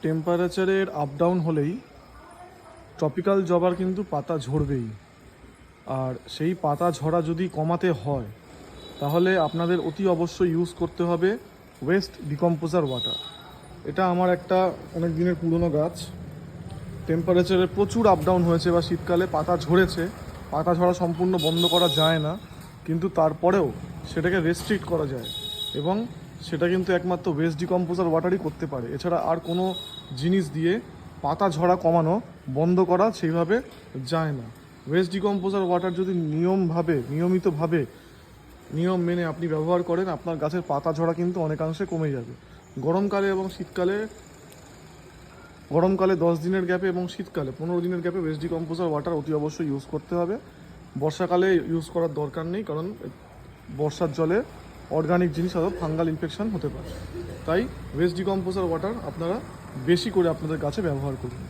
টেম্পারেচারের up down হলেই tropical জবার কিন্তু পাতা ঝরবেই। আর সেই পাতা ঝরা যদি কমাতে হয় তাহলে আপনাদের অতি অবশ্যই ইউজ করতে হবে ওয়েস্ট ডিকম্পোজার ওয়াটার। এটা আমার একটা অনেক দিনের পুরনো গাছ। টেম্পারেচারের প্রচুর আপ ডাউন হয়েছে বা শীতকালে পাতা ঝরেছে। পাতা ঝরা সম্পূর্ণ বন্ধ করা যায় না, কিন্তু তারপরেও সেটাকে রেস্ট্রিক্ট করা যায় এবং সেটা কিন্তু একমাত্র ওয়েস্ট ডিকম্পোজার ওয়াটারই করতে পারে। এছাড়া আর কোনো জিনিস দিয়ে পাতা ঝরা কমানো বন্ধ করা সেইভাবে যায় না। ওয়েস্ট ডিকম্পোজার ওয়াটার যদি নিয়মিতভাবে নিয়ম মেনে আপনি ব্যবহার করেন, আপনার গাছের পাতা ঝরা কিন্তু অনেকাংশে কমে যাবে। গরমকালে এবং গরমকালে 10 দিনের গ্যাপে এবং শীতকালে 15 দিনের গ্যাপে ওয়েস্ট ডিকম্পোজার ওয়াটার অতি অবশ্যই ইউজ করতে হবে। বর্ষাকালে ইউজ করার দরকার নেই, কারণ বর্ষার জলে অর্গানিক জিনিস অথবা ফাঙ্গাল ইনফেকশন হতে পারে। তাই ওয়েস্ট ডিকম্পোজার ওয়াটার আপনারা বেশি করে আপনাদের গাছে ব্যবহার করুন।